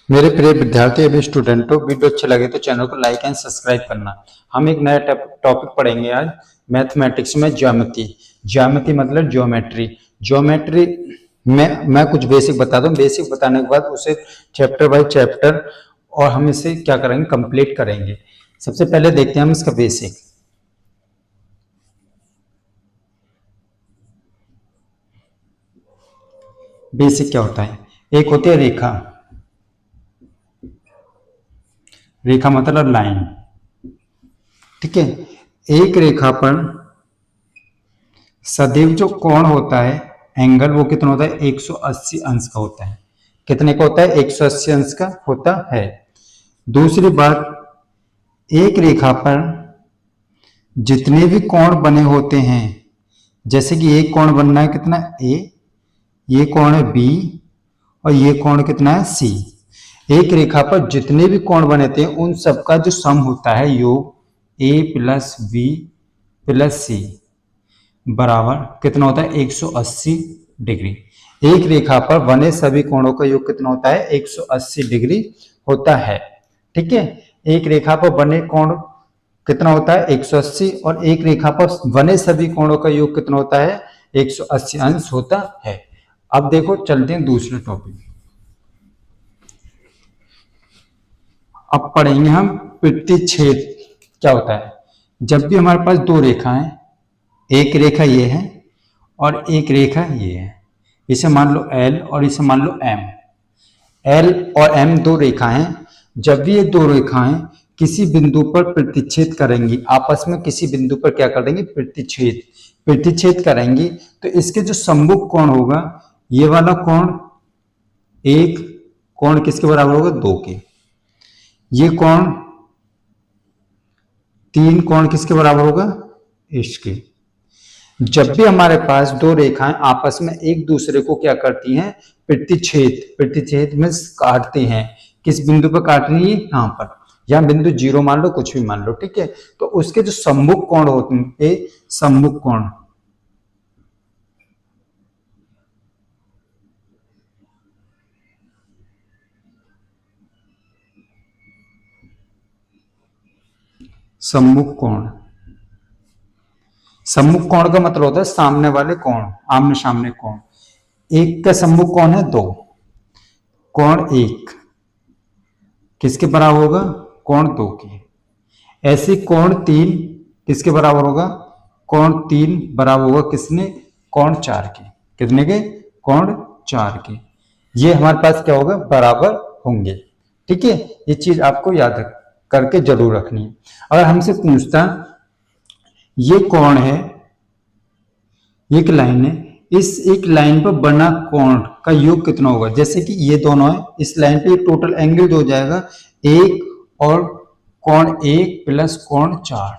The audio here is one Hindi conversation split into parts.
मेरे प्रिय विद्यार्थी एवं स्टूडेंटों, वीडियो अच्छे लगे तो चैनल को लाइक एंड सब्सक्राइब करना। हम एक नया टॉपिक पढ़ेंगे आज मैथमेटिक्स में ज्यामिति। ज्यामिति मतलब ज्योमेट्री। ज्योमेट्री में मैं कुछ बेसिक बता दूं। बेसिक बताने के बाद उसे चैप्टर बाय चैप्टर और हम इसे क्या करेंगे, कंप्लीट करेंगे। सबसे पहले देखते हैं हम इसका बेसिक। बेसिक क्या होता है? एक होती है रेखा। रेखा मतलब लाइन, ठीक है। एक रेखा पर सदैव जो कोण होता है, एंगल, वो कितना होता है? 180 अंश का होता है। कितने का होता है? 180 अंश का होता है। दूसरी बात, एक रेखा पर जितने भी कोण बने होते हैं, जैसे कि एक कोण बनना है कितना? ए, ये कोण है बी, और ये कोण कितना है? सी। एक रेखा पर जितने भी कोण बने थे उन सबका जो सम होता है, योग ए प्लस बी प्लस सी बराबर कितना होता है? 180 डिग्री। एक रेखा पर बने सभी कोणों का योग कितना होता है? 180 डिग्री होता है, ठीक है। एक रेखा पर बने कोण कितना होता है? 180। और एक रेखा पर बने सभी कोणों का योग कितना होता है? 180 अंश होता है। अब देखो, चलते हैं दूसरे टॉपिक। अब पढ़ेंगे हम प्रतिच्छेद क्या होता है। जब भी हमारे पास दो रेखाएं, एक रेखा ये है और एक रेखा ये है, इसे मान लो L और इसे मान लो M। L और M दो रेखा हैं। जब भी ये दो रेखाएं किसी बिंदु पर प्रतिच्छेद करेंगी, आपस में किसी बिंदु पर क्या कर देंगी? प्रतिच्छेद करेंगी, तो इसके जो सम्मुख कोण होगा, ये वाला कोण, एक कोण किसके बराबर होगा? 2 के। ये कोण, 3 कोण किसके बराबर होगा? इसके। जब भी हमारे पास दो रेखाएं आपस में एक दूसरे को क्या करती हैं? प्रतिच्छेद में काटती हैं। किस बिंदु पर काट रही है? यहाँ पर, या बिंदु 0 मान लो, कुछ भी मान लो, ठीक है। तो उसके जो सम्मुख कोण होते हैं, सम्मुख कोण, सम्मुख कोण, सम्मुख कोण का मतलब होता है सामने वाले कोण, आमने सामने कोण। एक का सम्मुख कोण है 2, कोण 1 किसके बराबर होगा? कोण 2 के। ऐसे कोण 3 किसके बराबर होगा? कोण 3 बराबर होगा किसने? कोण 4 के। कितने के? कोण 4 के। ये हमारे पास क्या होगा? बराबर होंगे, ठीक है। ये चीज आपको याद करके जरूर रखनी है। अगर हमसे पूछता, ये कोण है, एक लाइन है, इस एक लाइन पर बना कोण का योग कितना होगा? जैसे कि ये दोनों है, इस लाइन पे टोटल एंगल जो हो जाएगा, एक और कोण 1 प्लस कोण 4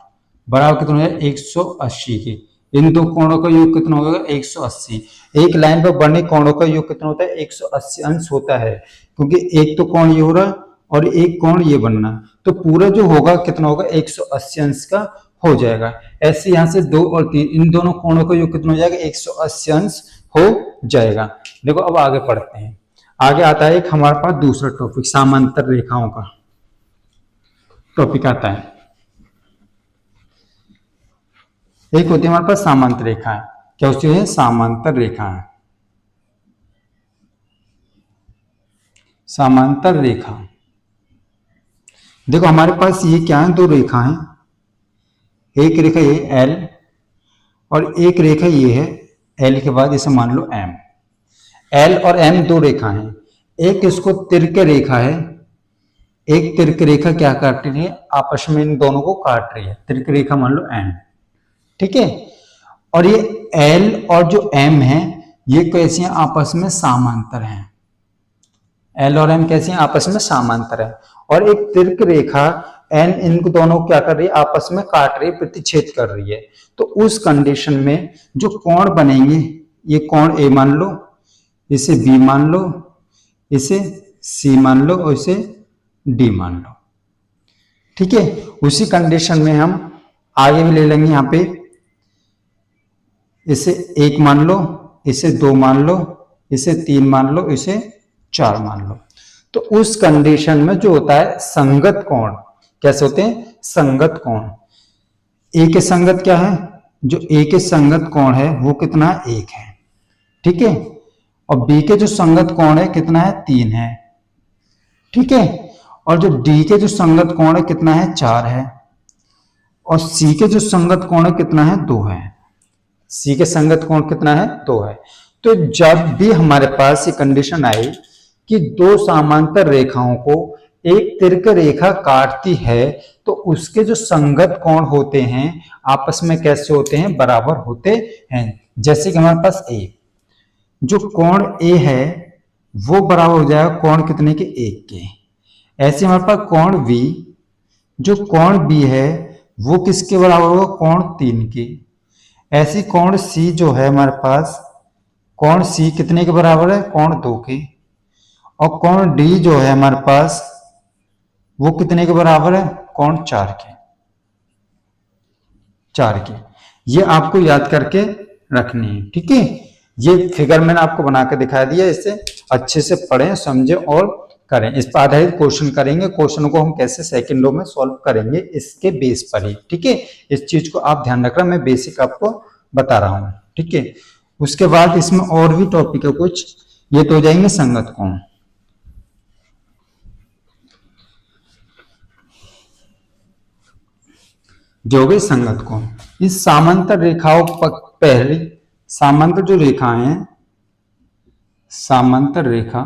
बराबर कितना हो जाएगा? 180 के। इन दो कोणों का योग कितना होगा? 180। एक लाइन पर बने कोणों का योग कितना होता है? 180 अंश होता है, क्योंकि एक तो कोण ये हो रहा और एक कोण ये बनना, तो पूरा जो होगा कितना होगा? 180 अंश का हो जाएगा। ऐसे यहां से 2 और 3, इन दोनों कोणों का योग कितना हो जाएगा? 180 अंश हो जाएगा। देखो, अब आगे पढ़ते हैं। आगे आता है एक हमारे पास दूसरा टॉपिक, समांतर रेखाओं का टॉपिक आता है। एक होती है हमारे पास समांतर रेखा है। क्या होती है? समांतर रेखा है। समांतर रेखा, देखो हमारे पास ये क्या है? दो रेखा है। एक रेखा ये L और एक रेखा ये है L के बाद इसे मान लो M। L और M दो रेखा हैं। एक इसको तिर्क रेखा है, एक तिर्क रेखा क्या काट रही है? आपस में इन दोनों को काट रही है। तिर्क रेखा मान लो M, ठीक है। और ये L और जो M है, ये कैसी हैं? आपस में समांतर हैं। L और M कैसी हैं? आपस में समांतर है। और एक तिर्क रेखा N इनको दोनों को क्या कर रही है? आपस में काट रही है, प्रतिच्छेद कर रही है। तो उस कंडीशन में जो कोण बनेंगे, ये कोण A मान लो, इसे B मान लो, इसे C मान लो और इसे D मान लो, ठीक है। उसी कंडीशन में हम आगे भी ले लेंगे। यहां पे इसे 1 मान लो, इसे 2 मान लो, इसे 3 मान लो, इसे 4 मान लो। तो उस कंडीशन में जो होता है संगत कोण, कैसे होते हैं संगत कोण। ए के संगत क्या है, जो ए के संगत कोण है वो कितना है 1 है, ठीक है। और बी के जो संगत कोण है कितना है 3 है, ठीक है। और जो डी के जो संगत कोण है कितना है 4 है। और सी के जो संगत कोण है कितना है 2 है। सी के संगत कोण कितना है 2 है। तो जब भी हमारे पास ये कंडीशन आई कि दो समांतर रेखाओं को एक तिर्क रेखा काटती है तो उसके जो संगत कोण होते हैं आपस में कैसे होते हैं, बराबर होते हैं। जैसे कि हमारे पास ए, जो कोण ए है वो बराबर हो जाएगा कोण कितने के 1 के। ऐसे हमारे पास कोण बी, जो कोण बी है वो किसके बराबर होगा, कोण 3 के। ऐसी कोण सी जो है हमारे पास, कोण सी कितने के बराबर है, कोण 2 के। और कोण डी जो है हमारे पास वो कितने के बराबर है, कोण 4 के, 4 के। ये आपको याद करके रखनी है, ठीक है। ये फिगर मैंने आपको बना के दिखा दिया, इसे अच्छे से पढ़ें समझें और करें। इस पर आधारित क्वेश्चन करेंगे, क्वेश्चन को हम कैसे सेकंड लो में सॉल्व करेंगे इसके बेस पर ही, ठीक है। इस चीज को आप ध्यान रखना, मैं बेसिक आपको बता रहा हूं, ठीक है। उसके बाद इसमें और भी टॉपिक है कुछ, ये तो हो जाएंगे संगत कोण। जो हो गई संगत कोण। इस समांतर रेखाओं पहले समांतर जो रेखा है, समांतर रेखा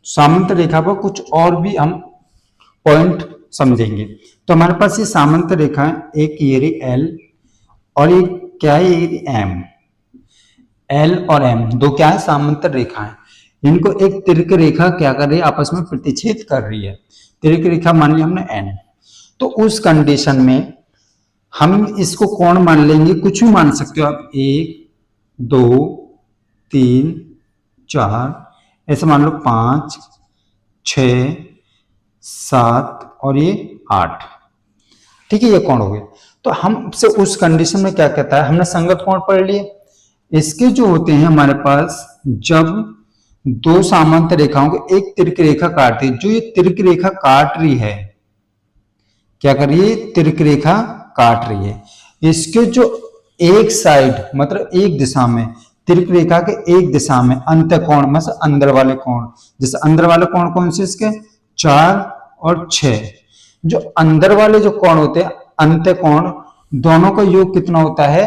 समांतर रेखा पर कुछ और भी हम पॉइंट समझेंगे। तो हमारे पास ये समांतर रेखा है, एक ये रही एल और ये क्या है, ये एम। एल और एम दो क्या है, समांतर रेखा है। इनको एक तिर्क रेखा क्या कर रही है, आपस में प्रतिच्छेद कर रही है। तिर्क रेखा मान लिया हमने एन। तो उस कंडीशन में हम इसको कोण मान लेंगे, कुछ भी मान सकते हो आप, 1 2 3 4, ऐसे मान लो 5 6 7 और ये 8, ठीक है। ये कोण हो गए। तो हम से उस कंडीशन में क्या कहता है, हमने संगत कोण पढ़ लिए। इसके जो होते हैं हमारे पास, जब दो समांतर रेखाओं को एक तिर्क रेखा काटती है, जो ये तिर्क रेखा काट रही है, क्या कर रही है, तिर्क रेखा काट रही है। इसके जो एक साइड मतलब एक दिशा में, तिर्क रेखा के एक दिशा में अंतःकोण मतलब अंदर वाले कोण, जैसे अंदर वाले कोण कौन से, इसके 4 और 6। जो अंदर वाले जो कोण होते हैं अंतःकोण, दोनों का योग कितना होता है,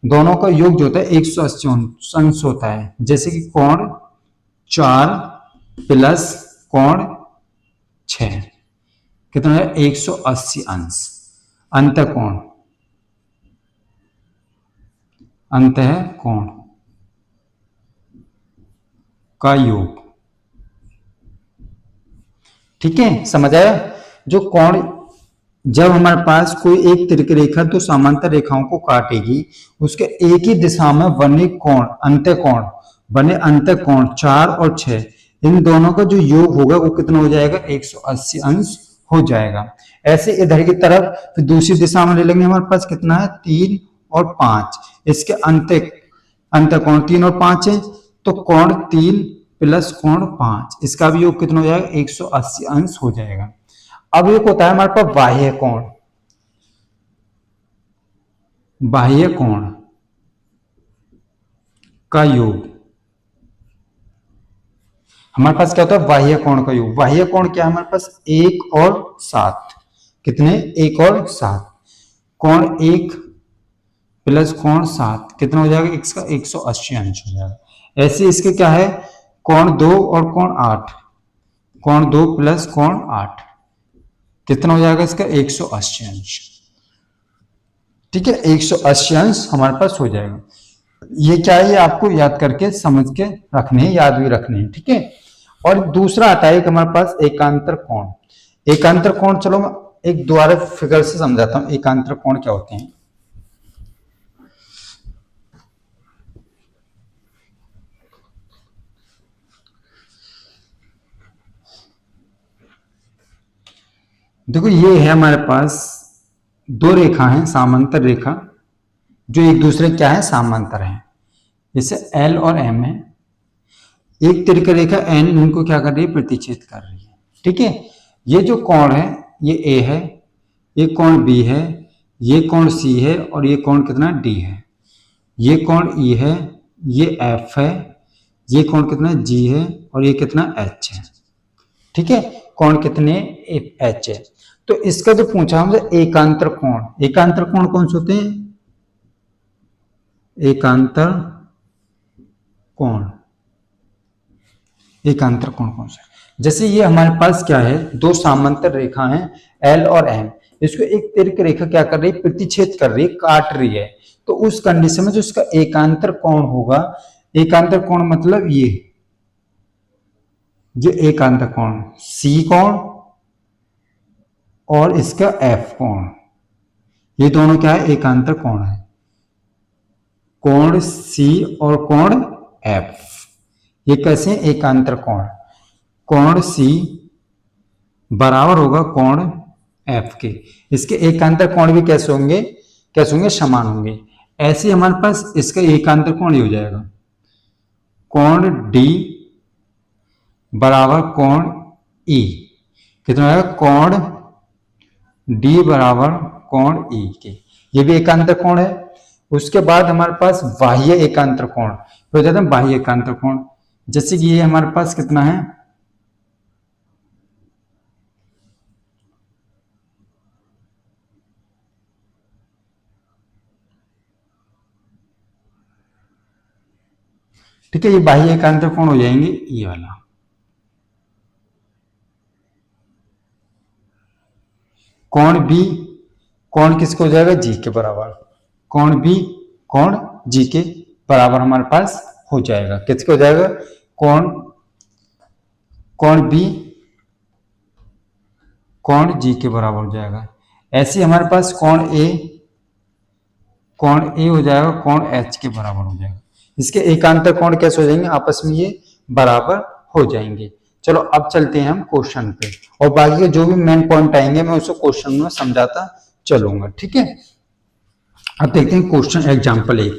दोनों का योग जो होता है 180 अंश होता है। जैसे कि कोण 4 प्लस कोण 6 कितना है, 180 अंश। अंतःकोण, अंतःकोण का योग, ठीक है, समझ आया। जो कोण, जब हमारे पास कोई एक तिर्क रेखा दो समांतर रेखाओं को काटेगी, उसके एक ही दिशा में बने कोण अंतःकोण, बने अंतःकोण 4 और 6, इन दोनों का जो योग होगा वो कितना हो जाएगा, 180 अंश हो जाएगा। ऐसे इधर की तरफ फिर दूसरी दिशा में ले लेंगे, हमारे पास कितना है 3 और 5, इसके अंतःकोण 3 और 5 है, तो कोण 3 प्लस कोण 5, इसका भी योग कितना हो जाएगा, 180 अंश हो जाएगा। अब एक होता है हमारे पास बाह्य कोण। बाह्य कोण का योग, हमारे पास क्या होता है, बाह्य कोण का योग। बाह्य कोण क्या है हमारे पास, 1 और 7, कितने, 1 और 7, कोण 1 प्लस कोण 7 कितना हो जाएगा, इसका 180 अंश हो जाएगा। ऐसे इसके क्या है, कोण 2 और कोण 8, कोण 2 प्लस कोण 8 कितना हो जाएगा, इसका 180 अंश, ठीक है। 180 अंश हमारे पास हो जाएगा। ये क्या है, ये आपको याद करके समझ के रखने हैं, याद भी रखने हैं, ठीक है। और दूसरा आता है कि हमारे पास एकांतर कोण। एकांतर कोण, चलो मैं एक दोबारा फिगर से समझाता हूं एकांतर कोण क्या होते हैं। देखो ये है हमारे पास दो रेखा हैं, समांतर रेखा, जो एक दूसरे क्या है, समांतर है। जैसे एल और एम है, एक तिरक रेखा एन इनको क्या कर रही है, प्रतिच्छेद कर रही है। ठीक है, ये जो कोण है ये ए है, ये कोण बी है, ये कोण सी है और ये कोण कितना डी है, ये कोण ई है, ये एफ है, ये कोण कितना जी है और ये कितना एच है। ठीक है, कोण कितने एच है। तो इसका जो पूछा हमसे एकांतर कोण, एकांतर कोण कौन से होते हैं, एकांतर कोण, एकांतर कोण कौन सा, जैसे ये हमारे पास क्या है, दो समांतर रेखा हैं एल और एम, इसको एक तिरक रेखा क्या कर रही है, प्रतिच्छेद कर रही है, काट रही है। तो उस कंडीशन में जो इसका एकांतर कोण होगा, एकांतर कोण मतलब ये एकांतर कोण सी कोण और इसका एफ कोण, ये दोनों क्या है, एकांतर कोण है, कोण सी और कोण एफ, ये कैसे एकांतर कोण, कोण सी बराबर होगा कोण एफ के, इसके एकांतर कोण भी कैसे होंगे, कैसे होंगे, समान होंगे। ऐसे हमारे पास इसका एकांतर कोण ही हो जाएगा, कोण डी बराबर कोण ई, कितना आएगा, कोण डी बराबर कोण ई के, ये भी एकांतर कोण है। उसके बाद हमारे पास बाह्य एकांतर कोण हो जाता है, बाह्य एकांतर कोण, जैसे कि ये हमारे पास कितना है, ठीक है, ये बाह्य एकांतर कोण हो जाएंगे ये वाला। कोण बी, कोण किसको हो जाएगा, जी के बराबर, कोण बी कोण जी के बराबर हमारे पास हो जाएगा, किसको हो जाएगा, कोण कोण बी कोण जी के बराबर हो जाएगा। ऐसे हमारे पास कोण ए हो जाएगा कोण एच के बराबर हो जाएगा। इसके एकांतर कोण कैसे हो जाएंगे, आपस में ये बराबर हो जाएंगे। चलो अब चलते हैं हम क्वेश्चन पे, और बाकी के जो भी मेन पॉइंट आएंगे मैं उसको क्वेश्चन में समझाता चलूंगा। ठीक है, अब देखते हैं क्वेश्चन एग्जाम्पल 1।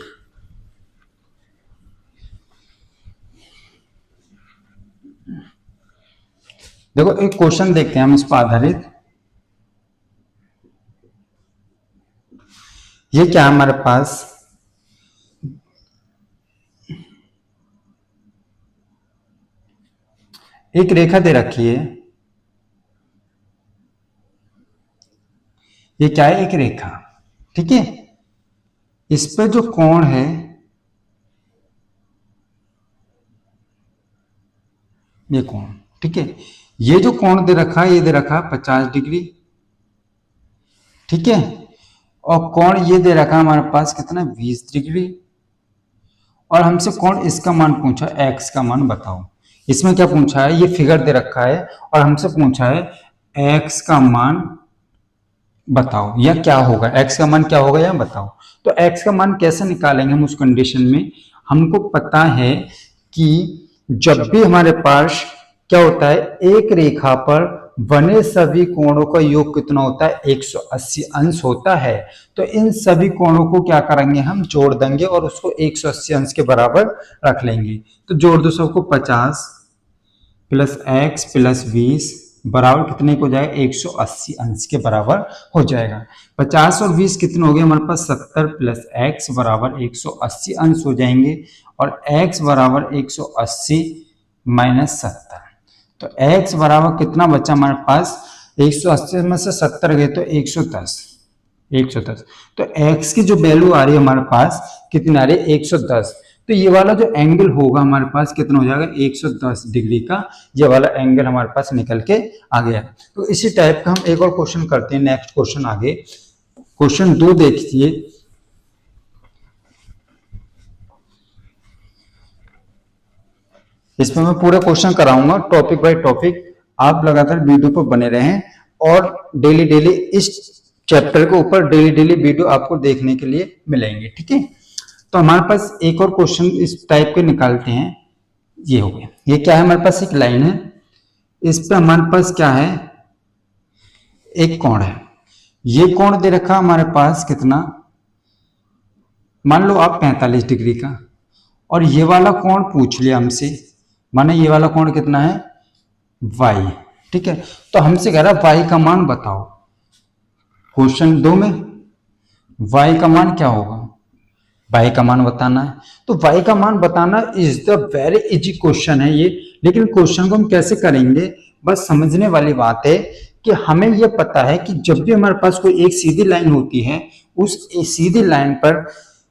देखो एक क्वेश्चन देखते हैं हम इस पर आधारित, ये क्या है हमारे पास, एक रेखा दे रखी है, ये क्या है, एक रेखा, ठीक है, इस पर जो कोण है ये कोण, ठीक है, ये जो कोण दे रखा है ये दे रखा है 50 डिग्री, ठीक है, और कोण ये दे रखा है हमारे पास कितना 20 डिग्री, और हमसे कोण इसका मान पूछा, x का मान बताओ। इसमें क्या पूछा है, ये फिगर दे रखा है और हमसे पूछा है x का मान बताओ या क्या होगा, x का मान क्या होगा या बताओ। तो x का मान कैसे निकालेंगे हम उस कंडीशन में, हमको पता है कि जब भी हमारे पास क्या होता है, एक रेखा पर बने सभी कोणों का योग कितना होता है, 180 अंश होता है। तो इन सभी कोणों को क्या करेंगे, हम जोड़ देंगे और उसको 180 अंश के बराबर रख लेंगे। तो जोड़ दो सबको, 50 प्लस x प्लस 20 बराबर कितने को जाएगा, 180 अंश के बराबर हो जाएगा। 50 और 20 कितने हो गए हमारे पास, 70 प्लस x बराबर 180 अंश हो जाएंगे, और x बराबर 180 माइनस 70, तो x बराबर कितना बचा हमारे पास, 180 में से 70 गए तो 110, 110। तो x की जो वैल्यू आ रही है हमारे पास कितनी आ रही है, 110। तो ये वाला जो एंगल होगा हमारे पास कितना हो जाएगा, 110 डिग्री का ये वाला एंगल हमारे पास निकल के आ गया। तो इसी टाइप का हम एक और क्वेश्चन करते हैं, नेक्स्ट क्वेश्चन आगे, क्वेश्चन 2 देखिए। इसमें मैं पूरा क्वेश्चन कराऊंगा टॉपिक बाय टॉपिक, आप लगातार वीडियो पर बने रहें और डेली डेली इस चैप्टर के ऊपर डेली डेली वीडियो आपको देखने के लिए मिलेंगे। ठीक है, तो हमारे पास एक और क्वेश्चन इस टाइप के निकालते हैं। ये हो गया, ये क्या है हमारे पास, एक लाइन है, इस पे हमारे पास क्या है, एक कोण है, ये कोण दे रखा हमारे पास कितना, मान लो आप 45 डिग्री का, और ये वाला कोण पूछ लिया हमसे, माने ये वाला कोण कितना है y, ठीक है। तो हमसे कह रहा y का मान बताओ, क्वेश्चन 2 में y का मान क्या होगा, y का मान बताना है। तो y का मान बताना is the very easy question है ये, लेकिन क्वेश्चन को हम कैसे करेंगे, बस समझने वाली बात है कि हमें यह पता है कि जब भी हमारे पास कोई एक सीधी लाइन होती है, उस सीधी लाइन पर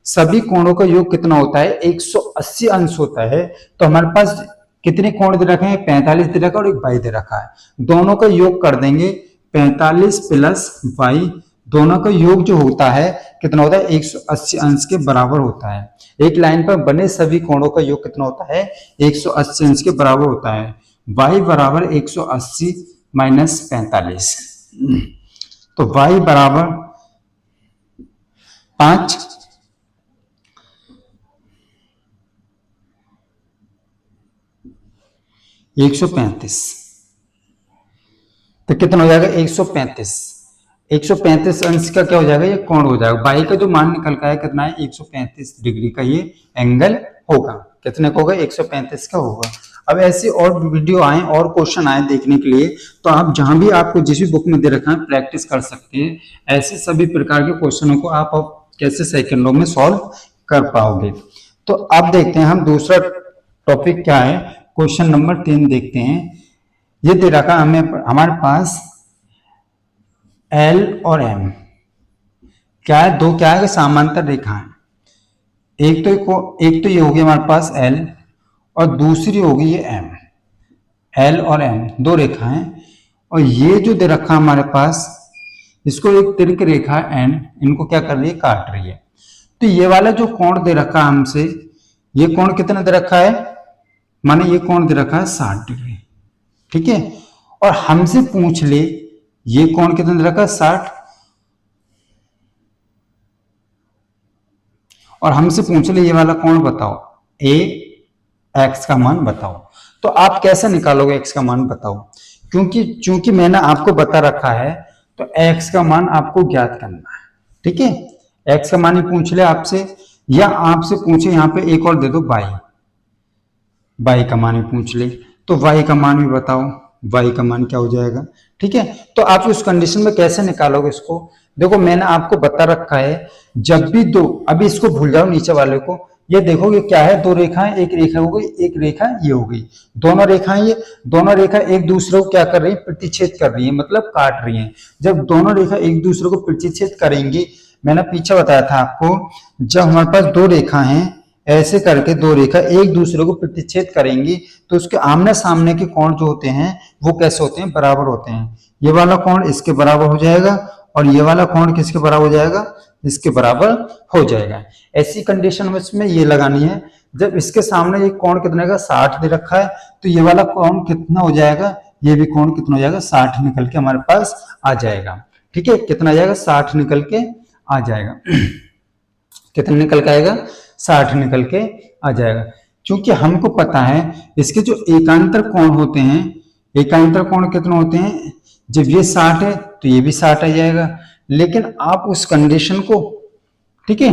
सभी कोणों का योग कितना होता है 180 अंश होता है। तो हमारे पास कितने कोण दे रखे हैं, 45 दे रखा है और एक y दे रखा है, दोनों का योग कर देंगे 45 प्लस y, दोनों का योग जो होता है कितना होता है 180 अंश के बराबर होता है। एक लाइन पर बने सभी कोणों का योग कितना होता है 180 अंश के बराबर होता है। y बराबर 180 माइनस 45, तो y बराबर 5, एक सौ 35, तो कितना हो जाएगा 135, 135 अंश का क्या हो जाएगा ये कोण हो जाएगा। बाई का जो मान निकल का है कितना है 135 डिग्री का ये एंगल होगा, कितने का होगा 135 का होगा। अब ऐसे और वीडियो आए और क्वेश्चन आए देखने के लिए, तो आप जहां भी आपको जिस भी बुक में दे रखा है प्रैक्टिस कर सकते हैं। ऐसे सभी प्रकार के क्वेश्चनों को आप कैसे सेकंडों में सॉल्व कर पाओगे। तो अब देखते हैं हम दूसरा टॉपिक क्या है, क्वेश्चन नंबर 3 देखते हैं। ये दे रखा हमें हमारे पास L और M क्या है, दो क्या है समांतर रेखा है। एक तो ये होगी हमारे पास L और दूसरी होगी ये M, L और M दो रेखा हैं। और ये जो दे रखा हमारे पास, इसको एक तिरक रेखा N इनको क्या कर रही है काट रही है। तो ये वाला जो कोण दे रखा हमसे, ये कोण कितना दे रखा है, माने ये कोण दे रखा है 60 डिग्री, ठीक है। और हमसे पूछ ले ये कोण कितना दे रखा है 60, और हमसे पूछ ले ये वाला कोण बताओ, ए एक्स का मान बताओ। तो आप कैसे निकालोगे एक्स का मान बताओ, क्योंकि मैंने आपको बता रखा है तो एक्स का मान आपको ज्ञात करना है, ठीक है। एक्स का मान ही पूछ ले आपसे, या आपसे पूछे यहाँ पे एक और दे दो बाई का मान ही पूछ ले, तो वाई का मान भी बताओ, वाई का मान क्या हो जाएगा, ठीक है। तो आप उस कंडीशन में कैसे निकालोगे इसको, देखो मैंने आपको बता रखा है जब भी दो, अभी इसको भूल जाओ नीचे वाले को, ये देखोगे क्या है दो रेखाएं, एक रेखा हो गई, एक रेखा ये हो गई, दोनों रेखाएं, ये दोनों रेखा एक दूसरे को क्या कर रही है प्रतिच्छेद कर रही है, मतलब काट रही है। जब दोनों रेखा एक दूसरे को प्रतिच्छेद करेंगी, मैंने पीछे बताया था आपको, जब हमारे पास दो रेखा हैं ऐसे करके दो रेखा एक दूसरे को प्रतिच्छेद करेंगी, तो उसके आमने सामने के कोण जो होते हैं वो कैसे होते हैं बराबर होते हैं। ये वाला कोण इसके बराबर हो जाएगा और ये वाला कोण किसके बराबर हो जाएगा, इसके बराबर हो जाएगा। ऐसी कंडीशन में इसमें ये लगानी है, जब इसके सामने ये कोण कितने का 60 दे रखा है, तो ये वाला कोण कितना हो जाएगा, ये भी कोण कितना हो जाएगा 60 निकल के हमारे पास आ जाएगा, ठीक है। कितना आ जाएगा 60 निकल के आ जाएगा कितना निकल के आएगा 60 निकल के आ जाएगा। क्योंकि हमको पता है इसके जो एकांतर कोण होते हैं, एकांतर कोण कितने होते हैं, जब ये 60 है तो ये भी 60 आ जाएगा। लेकिन आप उस कंडीशन को, ठीक है,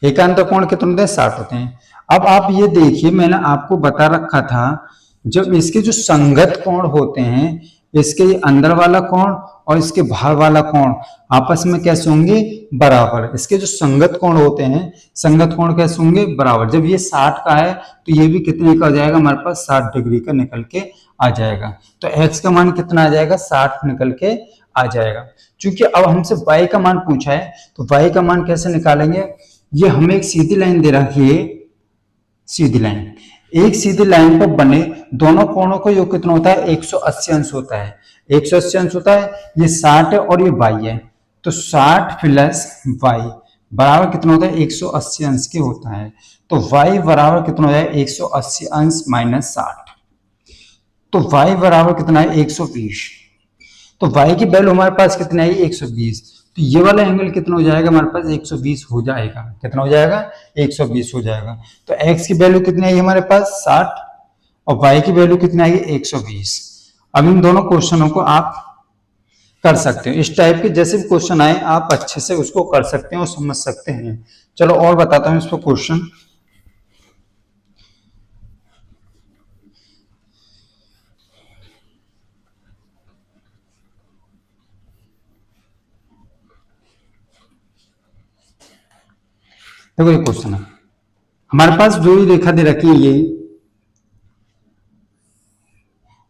एकांतर कोण कितने होते हैं 60 होते हैं। अब आप ये देखिए मैंने आपको बता रखा था, जब इसके जो संगत कोण होते हैं, इसके अंदर वाला कोण और इसके बाहर वाला कोण आपस में कैसे होंगे बराबर। इसके जो संगत कोण होते हैं, संगत कोण कैसे होंगे बराबर। जब ये 60 का है तो ये भी कितने का आ जाएगा हमारे पास 60 डिग्री का निकल के आ जाएगा। तो x का मान कितना आ जाएगा 60 निकल के आ जाएगा। क्योंकि अब हमसे y का मान पूछा है तो y का मान कैसे निकालेंगे, ये हमें एक सीधी लाइन दे रखी है, सीधी लाइन, एक सीधी लाइन पर बने दोनों कोणों का योग कितना होता है 180 अंश होता है, 180 अंश होता है। ये 60 है और ये y है, तो 60 प्लस y बराबर कितना होता है 180 अंश के होता है। तो y बराबर कितना हो जाए 180 अंश माइनस 60, तो y बराबर कितना है 120। तो y की वैल्यू हमारे पास कितना है 120, तो ये वाला एंगल कितना हो जाएगा हमारे पास 120 हो जाएगा। कितना हो जाएगा 120 हो जाएगा। तो x की वैल्यू कितनी आई हमारे पास 60 और y की वैल्यू कितनी आएगी 120। अब इन दोनों क्वेश्चनों को आप कर सकते हो। इस टाइप के जैसे भी क्वेश्चन आए आप अच्छे से उसको कर सकते हैं और समझ सकते हैं। चलो और बताता हूँ इस पर क्वेश्चन। देखो ये क्वेश्चन है, हमारे पास जो रेखा दे रखी है ये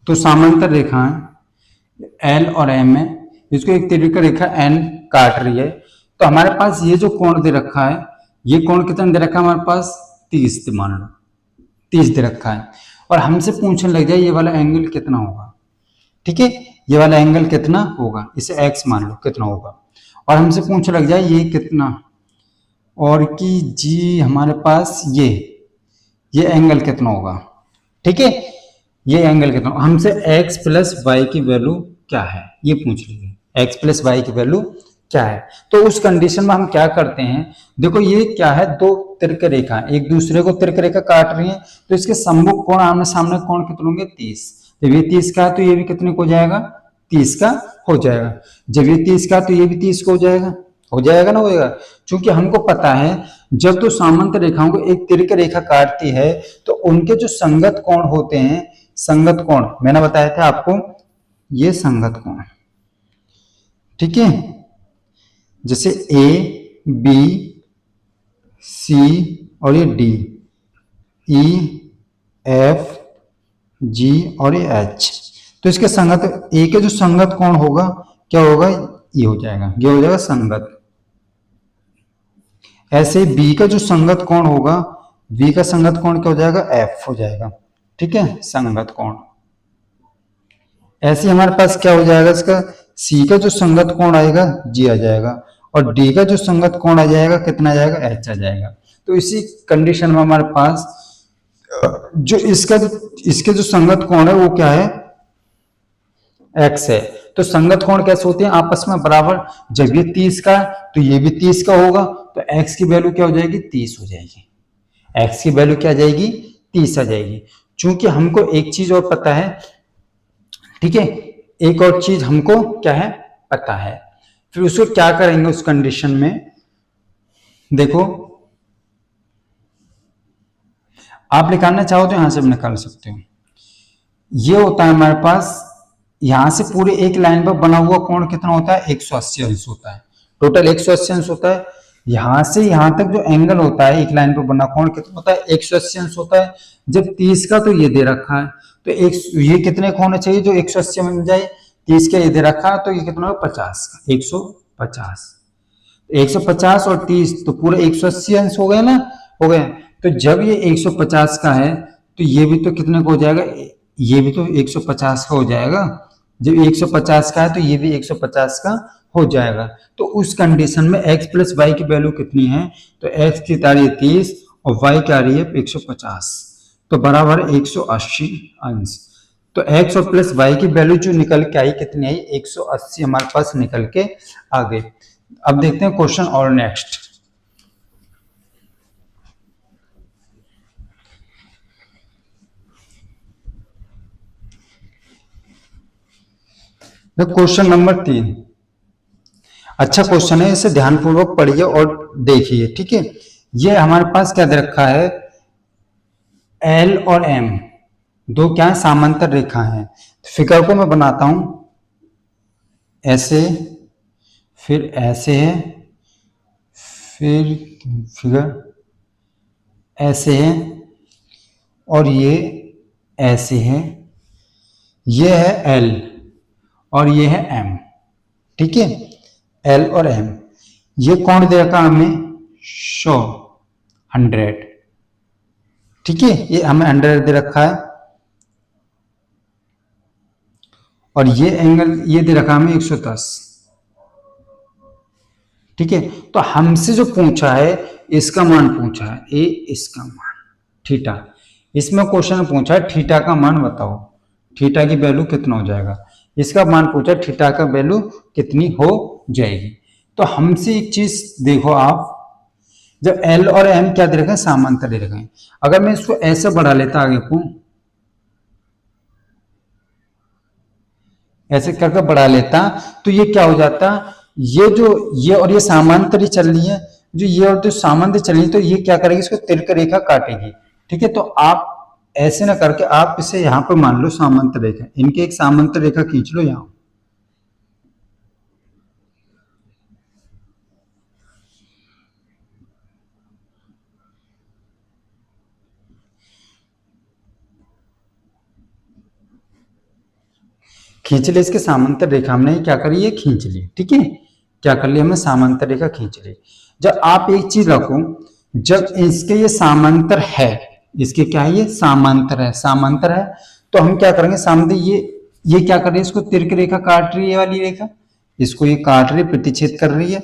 तो समांतर रेखा है एल और एम है, इसको एक तिरछी रेखा एन काट रही है। तो हमारे पास ये जो कोण दे रखा है, ये कोण कितना दे रखा है हमारे पास 30 मान लो 30 दे रखा है, और हमसे पूछने लग जाए ये वाला एंगल कितना होगा। ठीक है, ये वाला एंगल कितना होगा, इसे एक्स मान लो कितना होगा, और हमसे पूछ लग जाए ये कितना, और कि जी हमारे पास ये एंगल कितना होगा। ठीक है, ये एंगल कितना, हमसे x प्लस वाई की वैल्यू क्या है ये पूछ लीजिए, x प्लस वाई की वैल्यू क्या है। तो उस कंडीशन में हम क्या करते हैं, देखो ये क्या है, दो तिरक रेखा एक दूसरे को तिरक रेखा काट रही है, तो इसके सम्मुख कोण आमने सामने कोण कितने होंगे 30। जब ये 30 का है तो ये भी कितने को हो जाएगा 30 का हो जाएगा, जब ये 30 का तो ये भी 30 को हो जाएगा ना होएगा। क्योंकि हमको पता है जब तो समांतर रेखाओं को एक तिरक रेखा काटती है तो उनके जो संगत कोण होते हैं, संगत कोण मैंने बताया था आपको, ये संगत कोण। ठीक है, जैसे ए बी सी और ये डी, ई एफ जी और ये एच, तो इसके संगत ए के जो संगत कोण होगा क्या होगा, ये हो जाएगा, ये हो जाएगा संगत। ऐसे बी का जो संगत कोण होगा, बी का संगत कोण क्या हो जाएगा एफ हो जाएगा। ठीक है, संगत कोण। ऐसे हमारे पास क्या हो जाएगा, इसका सी का जो संगत कोण आएगा जी आ जाएगा, और डी का जो संगत कोण आ जाएगा कितना आ जाएगा एच आ जाएगा। तो इसी कंडीशन में हमारे पास जो इसके जो संगत कोण है वो क्या है एक्स है। तो संगत कोण कैसे होते हैं आपस में बराबर, जब ये 30 का तो ये भी 30 का होगा, तो एक्स की वैल्यू क्या हो जाएगी 30 हो जाएगी, एक्स की वैल्यू क्या आ जाएगी 30 आ जाएगी। चूंकि हमको एक चीज और पता है, ठीक है, एक और चीज हमको क्या है पता है, फिर उसको क्या करेंगे उस कंडीशन में, देखो आप निकालना चाहो तो यहां से भी निकाल सकते हो। ये होता है हमारे पास, यहां से पूरे एक लाइन पर बना हुआ कोण कितना होता है 180 अंश होता है, टोटल 180 अंश होता है। यहां से यहां तक जो एंगल होता है एक लाइन पर बना कोण कितना होता है 180 अंश होता है। जब 30 का तो ये दे रखा है, तो एक ये कितने का होना चाहिए जो 180 बन जाए, 30 का ये दे रखा है तो ये कितना होगा 50 का, 150, 150 और 30 तो पूरे 180 अंश हो गए ना, हो गए। तो जब ये 150 का है तो ये भी तो कितने का हो जाएगा, ये भी तो 150 का हो जाएगा, जब 150 का है तो ये भी 150 का हो जाएगा। तो उस कंडीशन में x प्लस वाई की वैल्यू कितनी है, तो x की आ रही है 30 और y की आ रही है 150, तो बराबर 180 अंश। तो x और प्लस वाई की वैल्यू जो निकल के आई कितनी आई 180 हमारे पास निकल के आ गई। अब देखते हैं क्वेश्चन और नेक्स्ट। क्वेश्चन नंबर 3 अच्छा क्वेश्चन है, इसे ध्यानपूर्वक पढ़िए और देखिए। ठीक है, ये हमारे पास क्या दे रखा है, एल और एम दो क्या है समांतर रेखा है। फिगर को मैं बनाता हूं, ऐसे फिर ऐसे है, फिर फिगर ऐसे है, और ये ऐसे है, ये है एल और ये है एम। ठीक है, एल और एम, ये कौन दे रखा हमें 100। ठीक है, ये हमें 100 दे रखा है, और ये एंगल ये दे रखा हमें 110। ठीक है, तो हमसे जो पूछा है इसका मान पूछा है, ए इसका मान थीटा, इसमें क्वेश्चन पूछा है थीटा का मान बताओ, थीटा की वैल्यू कितना हो जाएगा, इसका मान पूछा है थीटा का वैल्यू कितनी हो जाएगी। तो हमसे एक चीज देखो आप, जब एल और एम क्या दे रखे हैं समांतर दे रखे हैं, अगर मैं इसको ऐसे बढ़ा लेता आगे को, ऐसे करके बढ़ा लेता तो ये क्या हो जाता, ये जो ये और ये समांतर ही चल रही है, जो ये और जो समांतर चल रही है तो ये क्या करेगी, इसको तिरक रेखा काटेगी। ठीक है, तो आप ऐसे ना करके आप इसे यहाँ पे मान लो समांतर रेखा, इनके एक समांतर रेखा खींच लो यहाँ, खींच ले इसके समांतर रेखा, हमने क्या करी, ये खींच ली। ठीक है, क्या कर लिया हमने, समांतर रेखा खींच ली। जब आप एक चीज रखो, जब इसके ये समांतर है, इसके क्या है, ये समांतर है, समांतर है, तो हम क्या करेंगे, सामने ये क्या कर रही है, इसको तिरक रेखा काट रही है, ये वाली रेखा इसको ये काट रही है, प्रतिच्छेद कर रही है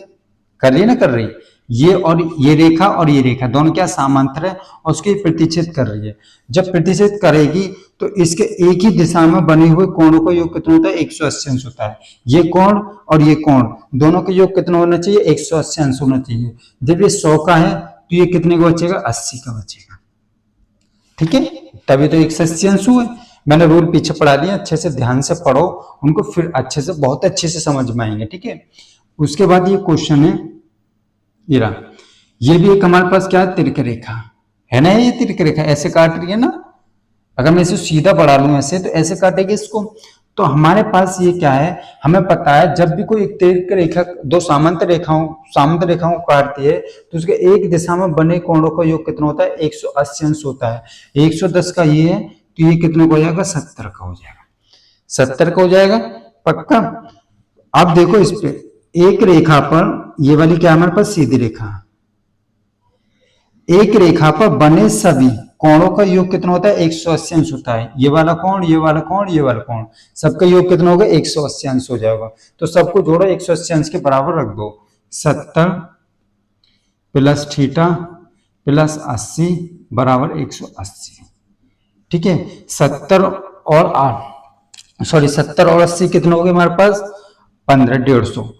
ना, कर रही है। ये और ये रेखा दोनों क्या समांतर है और उसके प्रतिच्छेद कर रही है। जब प्रतिच्छेद करेगी तो इसके एक ही दिशा में बने हुए कोणों का योग कितना होता है, 180 अंश होता है। ये कोण और ये कोण दोनों का योग कितना होना चाहिए, 180 अंश होना चाहिए। जब ये 100 का है तो ये कितने का बचेगा, 80 का बचेगा। ठीक है, तभी तो 180 अंश हुए। मैंने रूल पीछे पढ़ा दिया, अच्छे से ध्यान से पढ़ो उनको, फिर अच्छे से बहुत अच्छे से समझ में आएंगे। ठीक है, उसके बाद ये क्वेश्चन है, ये रहा, ये भी एक हमारे पास क्या है, तिरक रेखा है ना, ये तिरक रेखा ऐसे काट रही है ना। अगर मैं इसे सीधा बढ़ा लूं ऐसे तो ऐसे काटेगी इसको। तो हमारे पास ये क्या है, हमें पता है जब भी कोई एक तिरक रेखा दो समांतर रेखाओं को काटती है तो उसके एक दिशा में बने कोणों का योग कितना होता है, 180 अंश होता है। 110 का ये है तो ये कितने का हो जाएगा, 70 का हो जाएगा, 70 का हो जाएगा पक्का। अब देखो इस पे एक रेखा पर, ये वाली क्या हमारे पास सीधी रेखा, एक रेखा पर बने सभी कोणों का योग कितना होता है, 180 अंश होता है। ये वाला कोण, ये वाला कोण, ये वाला कोण, सबका योग कितना होगा, 180 अंश हो जाएगा। तो सबको जोड़ो 180 अंश के बराबर रख दो, 70 प्लस थीटा प्लस 80 बराबर 180। ठीक है, 70 और 80 कितने हो गए हमारे पास, 15, 150।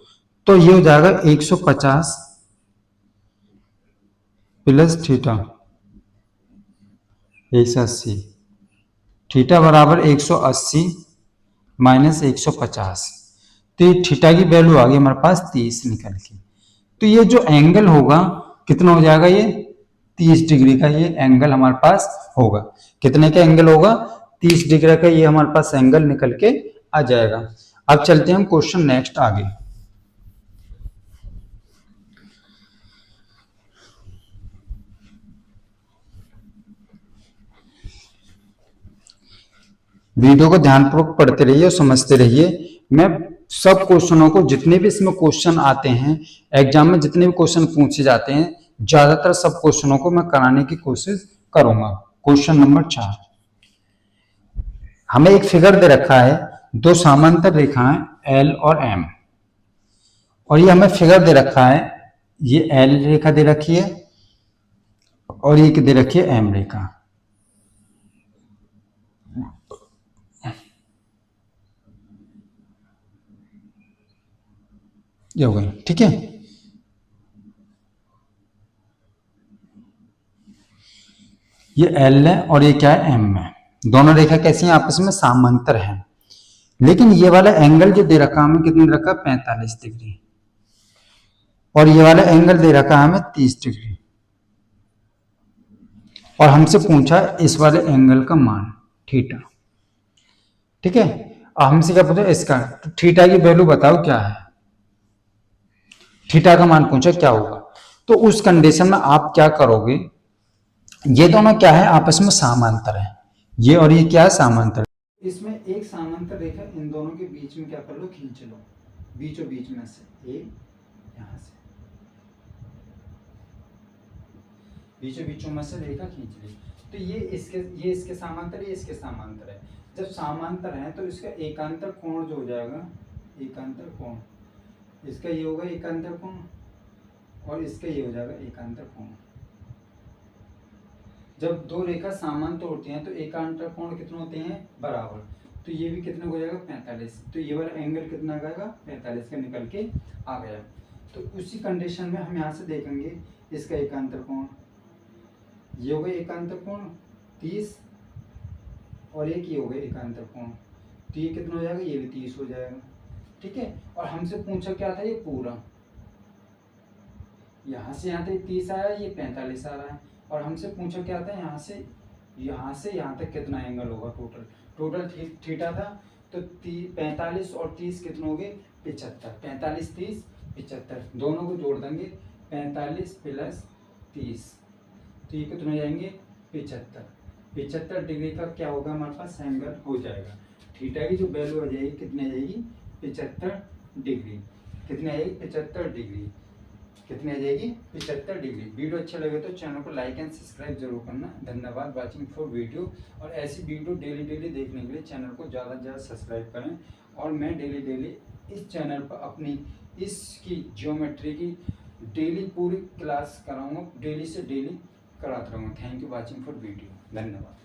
तो ये हो जाएगा 150 प्लस थीटा 180, थीटा बराबर 180 माइनस 150। तो ये थीटा की वैल्यू आ गई हमारे पास 30 निकल के। तो ये जो एंगल होगा कितना हो जाएगा, ये 30 डिग्री का ये एंगल हमारे पास होगा। कितने का एंगल होगा, 30 डिग्री का ये हमारे पास एंगल निकल के आ जाएगा। अब चलते हैं हम क्वेश्चन नेक्स्ट आगे। वीडियो को ध्यानपूर्वक पढ़ते रहिए और समझते रहिए। मैं सब क्वेश्चनों को, जितने भी इसमें क्वेश्चन आते हैं एग्जाम में, जितने भी क्वेश्चन पूछे जाते हैं, ज्यादातर सब क्वेश्चनों को मैं कराने की कोशिश करूंगा। क्वेश्चन नंबर 4, हमें एक फिगर दे रखा है, दो समांतर रेखाएं एल और एम, और ये हमें फिगर दे रखा है, ये एल रेखा दे रखी है और ये दे रखी है एम रेखा। ये हो गई, ठीक है। ये एल है और ये क्या है, एम है। दोनों रेखा कैसी हैं, आपस में समांतर है। लेकिन ये वाला एंगल जो दे रखा हमें, कितने दे रखा, 45 डिग्री, और ये वाला एंगल दे रखा है हमें 30 डिग्री, और हमसे पूछा इस वाले एंगल का मान थीटा। ठीक है, अब हमसे क्या पूछा, इसका, तो थीटा की वैल्यू बताओ क्या है, थीटा का मान पूछा क्या होगा। तो उस कंडीशन में आप क्या करोगे, ये दोनों क्या है, आपस में समांतर है, ये और ये क्या है, समांतर है। इसमें एक समांतर रेखा इन दोनों के बीच में क्या कर लो, खींच लो, बीचों बीच में से एक, यहां से बीचों बीचों में से रेखा खींच ली। तो ये इसके समांतर, ये इसके समांतर है। जब समांतर है तो इसका एकांतर कोण जो हो जाएगा, एकांतर कोण, इसका ये होगा एकांतर कोण और इसका ये हो जाएगा एकांतर कोण। जब दो रेखा समांतर होती हैं तो एकांतर कोण कितने होते हैं, बराबर। तो ये भी कितना हो जाएगा, 45। तो ये वाला एंगल कितना आ जाएगा, 45 का निकल के आ गया। तो उसी कंडीशन में हम यहाँ से देखेंगे इसका एकांतर कोण, ये हो गया एकांतर कोण 30 और एक ये हो गया एकांतर कोण। तो ये कितना हो जाएगा, ये भी 30 हो जाएगा। ठीक है, और हमसे पूछा क्या था, ये पूरा यहाँ से यहाँ तक 30 आया, ये 45 आ रहा है। और हमसे पूछा क्या था, यहाँ से यहाँ तक कितना एंगल होगा टोटल थीटा था। तो 45 और 30 कितने हो गए, 75। 45 30 75, दोनों को जोड़ देंगे, 45 प्लस 30, तो ये कितने हो जाएंगे, 75। 75 डिग्री का क्या होगा हमारे पास एंगल हो जाएगा। थीटा की जो वैल्यू आ जाएगी कितनी आ जाएगी, 75 डिग्री। कितनी आ जाएगी, 75 डिग्री। कितनी आ जाएगी, 75 डिग्री। वीडियो अच्छा लगे तो चैनल को लाइक एंड सब्सक्राइब जरूर करना। धन्यवाद वाचिंग फॉर वीडियो। और ऐसी वीडियो डेली देखने के लिए चैनल को ज़्यादा से ज़्यादा सब्सक्राइब करें। और मैं डेली इस चैनल पर अपनी इसकी ज्योमेट्री की डेली पूरी क्लास कराऊंगा, डेली से डेली कराता रहूँगा। Thank you watching for video. धन्यवाद।